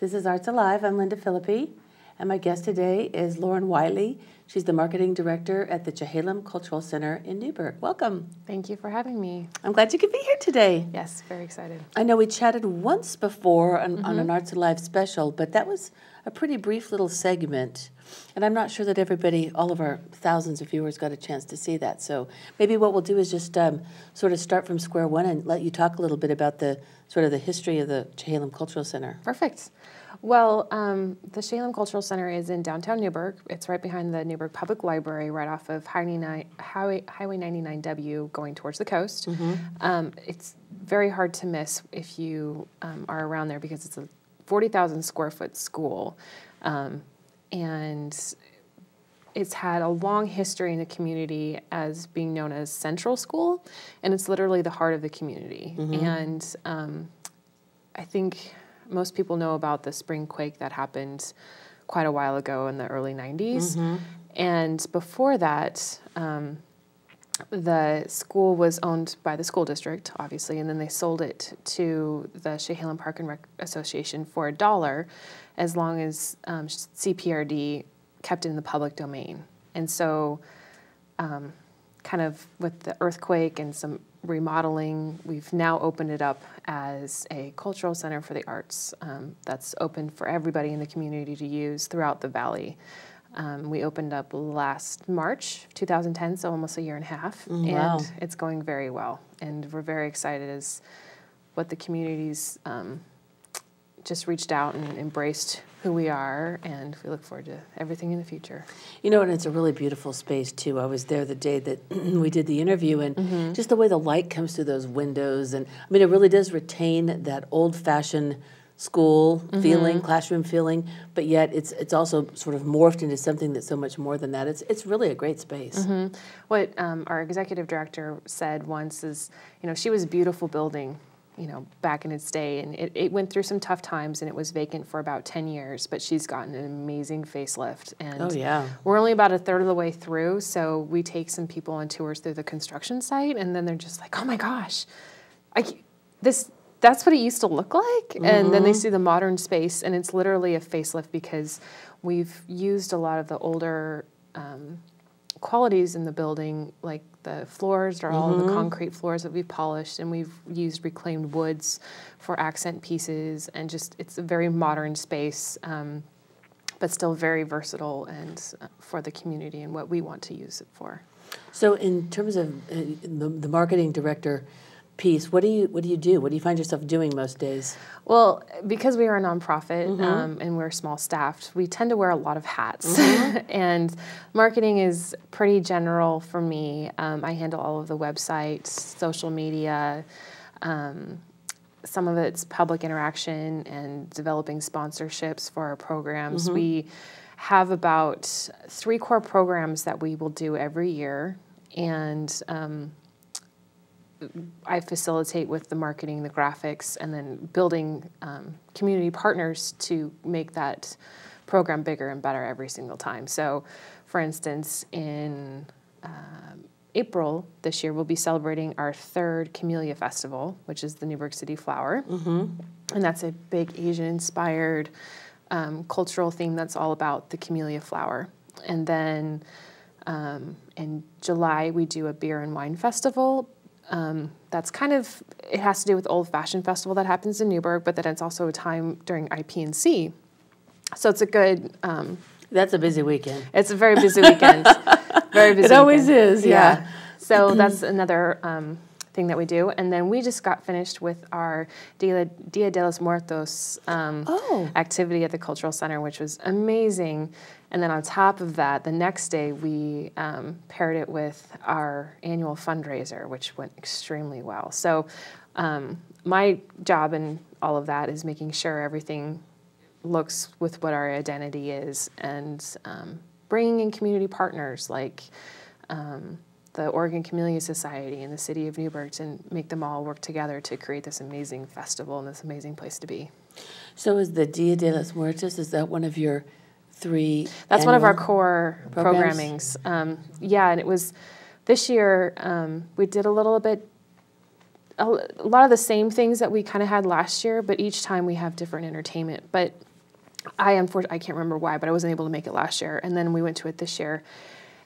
This is Arts Alive. I'm Lynda Philippi, and my guest today is Wylie. She's the marketing director at the Chehalem Cultural Center in Newburgh. Welcome. Thank you for having me. I'm glad you could be here today. Yes, very excited. I know we chatted once before on an Arts Alive special, but that was a pretty brief little segment. And I'm not sure that everybody, all of our thousands of viewers, got a chance to see that. So maybe what we'll do is just sort of start from square one and let you talk a little bit about the sort of the history of the Chehalem Cultural Center. Perfect. Well, the Chehalem Cultural Center is in downtown Newburgh. It's right behind the Newburgh Public Library, right off of Highway 99W going towards the coast. It's very hard to miss if you are around there because it's a 40,000 square foot school. And it's had a long history in the community as being known as Central School, and it's literally the heart of the community. And I think most people know about the spring quake that happened quite a while ago in the early 90s. And before that, the school was owned by the school district, obviously, and then they sold it to the Chehalem Park and Rec Association for $1 as long as CPRD kept it in the public domain. And so kind of with the earthquake and some remodeling, we've now opened it up as a cultural center for the arts that's open for everybody in the community to use throughout the valley. We opened up last March 2010, so almost a year and a half, Wow. and it's going very well. And we're very excited as what the community's just reached out and embraced who we are, and we look forward to everything in the future. You know, and it's a really beautiful space, too. I was there the day that we did the interview, and just the way the light comes through those windows. And, I mean, it really does retain that old-fashioned school feeling, classroom feeling, but yet it's also sort of morphed into something that's so much more than that. It's really a great space. What our executive director said once is, you know, she was a beautiful building, you know, back in its day, and it went through some tough times, and it was vacant for about 10 years, but she's gotten an amazing facelift. And we're only about a third of the way through, so we take some people on tours through the construction site, and then they're just like, oh my gosh, that's what it used to look like. And then they see the modern space, and it's literally a facelift because we've used a lot of the older qualities in the building, like the floors are all the concrete floors that we've polished, and we've used reclaimed woods for accent pieces, and just it's a very modern space, but still very versatile and for the community and what we want to use it for. So in terms of the marketing director piece, what do you do? What do you find yourself doing most days? Well, because we are a nonprofit and we're small staffed, we tend to wear a lot of hats. And marketing is pretty general for me. I handle all of the websites, social media. Some of it's public interaction and developing sponsorships for our programs. We have about 3 core programs that we will do every year, and I facilitate with the marketing, the graphics, and then building community partners to make that program bigger and better every single time. So, for instance, in April this year, we'll be celebrating our 3rd Camellia Festival, which is the Newburgh City Flower. And that's a big Asian-inspired cultural theme that's all about the camellia flower. And then in July, we do a beer and wine festival. That's kind of, it has to do with Old Fashioned Festival that happens in Newburgh, but then it's also a time during IP&C. So it's a good... That's a busy weekend. It's a very busy weekend. Very busy. It always is, yeah. So that's another thing that we do. And then we just got finished with our Dia de los Muertos activity at the Cultural Center, which was amazing. And then on top of that, the next day we paired it with our annual fundraiser, which went extremely well. So my job in all of that is making sure everything looks with what our identity is, and bringing in community partners like the Oregon Camellia Society and the City of Newburgh to make them all work together to create this amazing festival and this amazing place to be. So is the Dia de los Muertos, is that one of your 3 That's one of our core programmings. Yeah, and it was, this year we did a lot of the same things that we kind of had last year, but each time we have different entertainment. But Unfortunately, I can't remember why, but I wasn't able to make it last year. And then we went to it this year.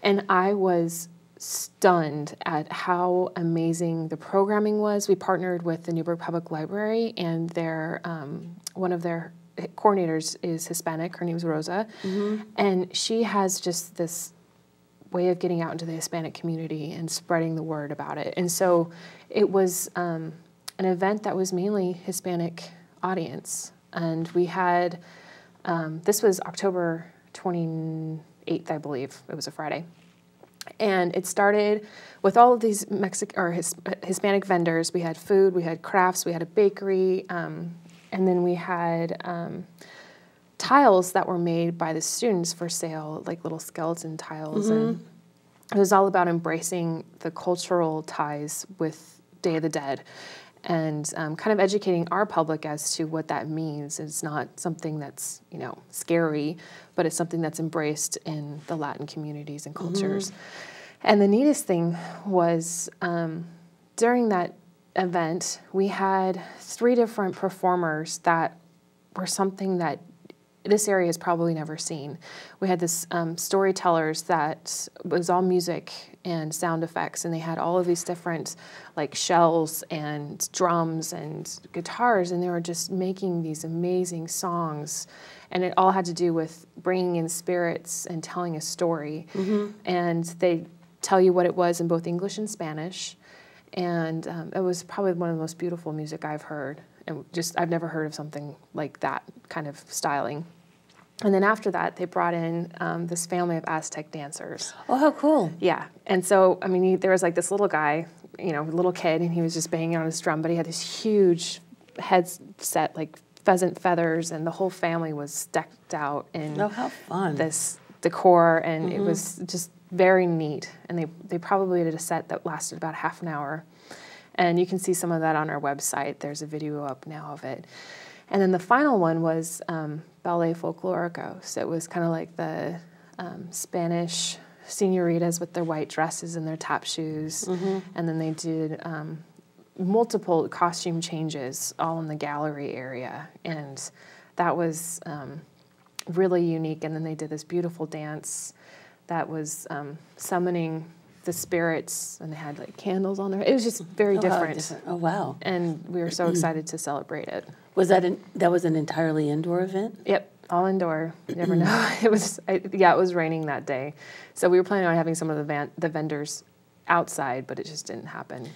And I was stunned at how amazing the programming was. We partnered with the Newburgh Public Library, and their one of their coordinators is Hispanic. Her name's Rosa. And she has just this way of getting out into the Hispanic community and spreading the word about it. And so it was an event that was mainly Hispanic audience. And we had, this was October 28th, I believe. It was a Friday. And it started with all of these Hispanic vendors. We had food, we had crafts, we had a bakery, and then we had tiles that were made by the students for sale, like little skeleton tiles. And it was all about embracing the cultural ties with Day of the Dead and kind of educating our public as to what that means. It's not something that's, scary, but it's something that's embraced in the Latin communities and cultures. And the neatest thing was during that event, we had 3 different performers that were something that this area has probably never seen. We had this storytellers that was all music and sound effects, and they had all of these different like shells and drums and guitars, and they were just making these amazing songs, and it all had to do with bringing in spirits and telling a story. And they tell you what it was in both English and Spanish, and it was probably one of the most beautiful music I've heard, and I've never heard of something like that kind of styling. And then after that, they brought in this family of Aztec dancers. Oh, how cool. Yeah. And so, there was like this little guy, little kid, and he was just banging on his drum, but he had this huge headset, like pheasant feathers, and the whole family was decked out in how fun. This decor, and it was just very neat. And they probably did a set that lasted about half an hour. And you can see some of that on our website. There's a video up now of it. And then the final one was Ballet Folklorico. So it was kind of like the Spanish senoritas with their white dresses and their tap shoes. And then they did multiple costume changes all in the gallery area. And that was really unique. And then they did this beautiful dance that was summoning the spirits, and they had like candles on there. It was just very different. Oh, wow. And we were so excited to celebrate it. Was that an entirely indoor event? Yep, all indoor. You never know. It was raining that day. So we were planning on having some of the vendors outside, but it just didn't happen.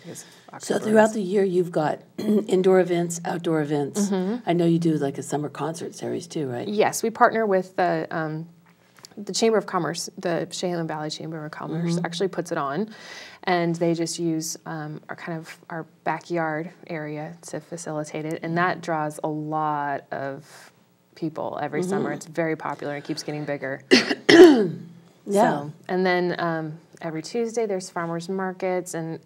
So throughout the year, you've got indoor events, outdoor events. I know you do like a summer concert series too, right? Yes, we partner with the Chamber of Commerce, the Chehalem Valley Chamber of Commerce actually puts it on, and they just use our backyard area to facilitate it, and that draws a lot of people every summer. It's very popular and it keeps getting bigger. So, and then every Tuesday there's farmers markets, and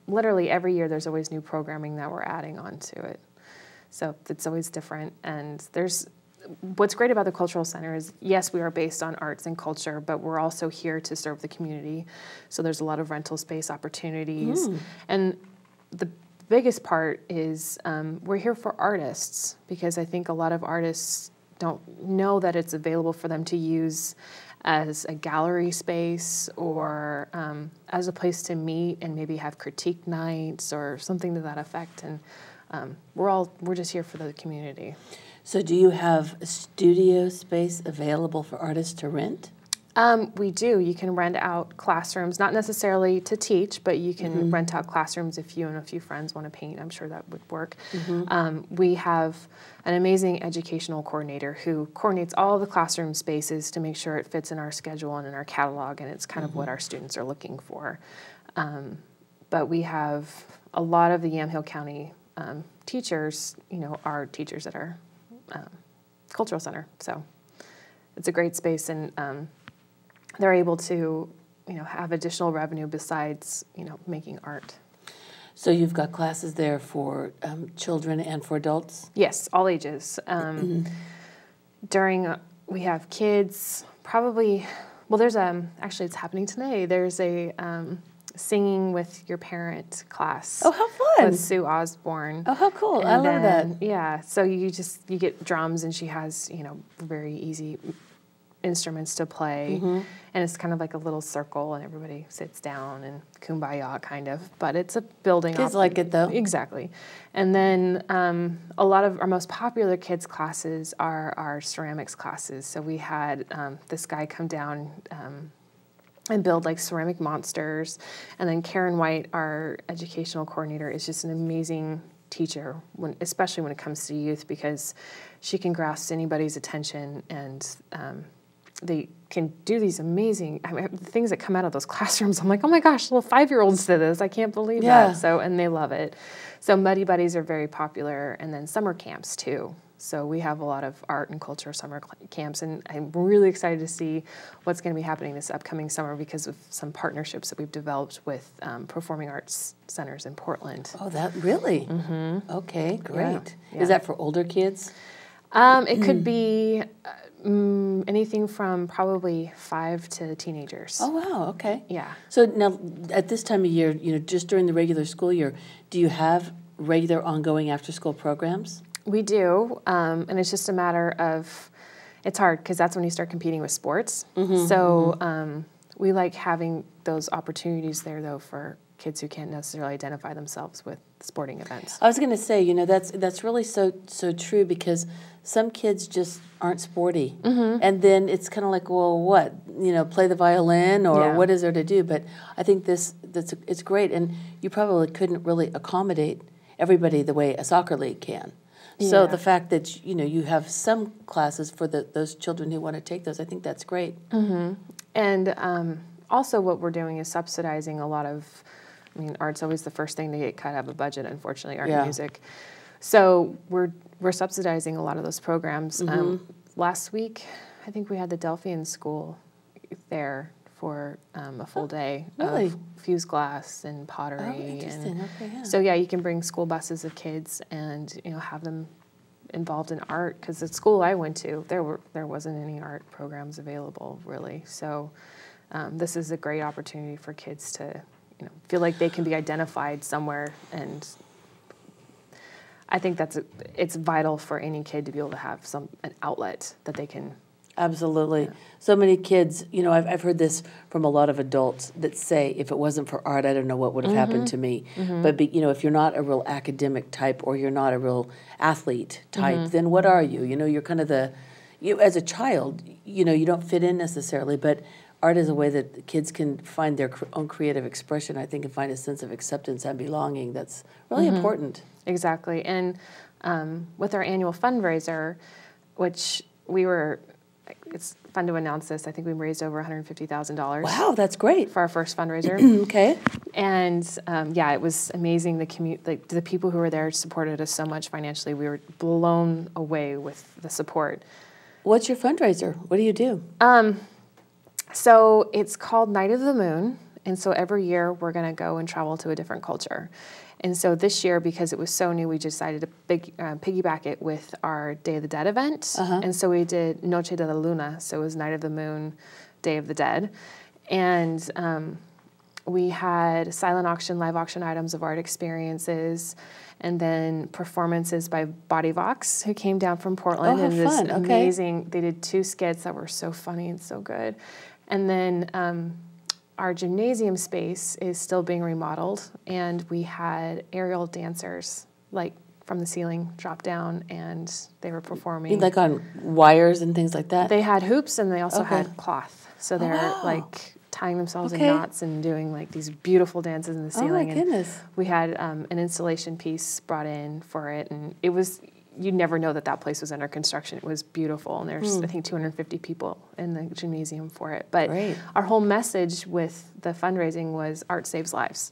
literally every year there's always new programming that we're adding onto it. So it's always different, and what's great about the Cultural Center is, yes, we are based on arts and culture, but we're also here to serve the community. So there's a lot of rental space opportunities. And the biggest part is we're here for artists, because I think a lot of artists don't know that it's available for them to use as a gallery space or as a place to meet and maybe have critique nights or something to that effect. And we're just here for the community. So do you have a studio space available for artists to rent? We do. You can rent out classrooms, not necessarily to teach, but you can rent out classrooms if you and a few friends want to paint. I'm sure that would work. We have an amazing educational coordinator who coordinates all the classroom spaces to make sure it fits in our schedule and in our catalog, and it's kind of what our students are looking for. But we have a lot of the Yamhill County teachers, are teachers at our Cultural Center. So it's a great space, and they're able to, have additional revenue besides, making art. So you've got classes there for children and for adults? Yes, all ages. We have kids, probably, well, there's actually it's happening today. There's a singing with your parent class. Oh, how fun. With Sue Osborne. Oh, how cool. And I love that. Yeah, so you get drums, and she has, very easy instruments to play, and it's kind of like a little circle, and everybody sits down and kumbaya kind of, but it's a building. Kids like it though. Exactly. And then a lot of our most popular kids classes are our ceramics classes. So we had this guy come down and build like ceramic monsters, and then Karen White, our educational coordinator, is just an amazing teacher, especially when it comes to youth, because she can grasp anybody's attention, and they can do these amazing, the things that come out of those classrooms. I'm like, oh my gosh, little 5-year-olds did this. I can't believe that. So, and they love it. So Muddy Buddies are very popular, and then summer camps too. So we have a lot of art and culture summer camps, and I'm really excited to see what's going to be happening this upcoming summer because of some partnerships that we've developed with performing arts centers in Portland. Oh, that really? Mm-hmm. Okay, great. Yeah. Is that for older kids? It could be anything from probably 5 to teenagers. Oh, wow, okay. Yeah. So now, at this time of year, just during the regular school year, do you have regular ongoing after-school programs? We do, and it's just a matter of, it's hard because that's when you start competing with sports. So we like having those opportunities there, though, for kids who can't necessarily identify themselves with sporting events. I was going to say, that's really so true, because some kids just aren't sporty, and then it's kind of like, well, what, play the violin, or what is there to do? But I think it's great, and you probably couldn't really accommodate everybody the way a soccer league can. So the fact that you have some classes for those children who want to take those, I think that's great. And also what we're doing is subsidizing a lot of, art's always the first thing to get cut out of a budget, unfortunately, art and music. So we're subsidizing a lot of those programs. Last week, I think we had the Delphian School there for a full day of fused glass and pottery. Oh, interesting. So you can bring school buses of kids and have them involved in art, because the school I went to, there wasn't any art programs available really. So this is a great opportunity for kids to feel like they can be identified somewhere, and I think it's vital for any kid to be able to have an outlet that they can. Absolutely. Yeah. So many kids, I've heard this from a lot of adults that say, if it wasn't for art, I don't know what would have happened to me. But, if you're not a real academic type, or you're not a real athlete type, then what are you? You're kind of as a child, you don't fit in necessarily, but art is a way that kids can find their own creative expression, I think, and find a sense of acceptance and belonging. That's really important. Exactly. And with our annual fundraiser, which it's fun to announce this, I think we raised over $150,000. Wow, that's great. For our first fundraiser. Okay. And it was amazing. The people who were there supported us so much financially. We were blown away with the support. What's your fundraiser? What do you do? So it's called Night of the Moon. And so every year we're going to go and travel to a different culture. And so this year, because it was so new, we decided to piggyback it with our Day of the Dead event. And so we did Noche de la Luna, so it was Night of the Moon, Day of the Dead. And we had silent auction, live auction items of art experiences, and then performances by Body Vox, who came down from Portland. Oh, how fun. Amazing. They did 2 skits that were so funny and so good. And then our gymnasium space is still being remodeled, and we had aerial dancers, like from the ceiling, drop down, and they were performing. Like on wires and things like that? They had hoops, and they also had cloth. So they're like tying themselves in knots and doing like these beautiful dances in the ceiling. Oh my goodness. And we had an installation piece brought in for it, and it was, you'd never know that place was under construction. It was beautiful, and there's, I think, 250 people in the gymnasium for it. But our whole message with the fundraising was art saves lives.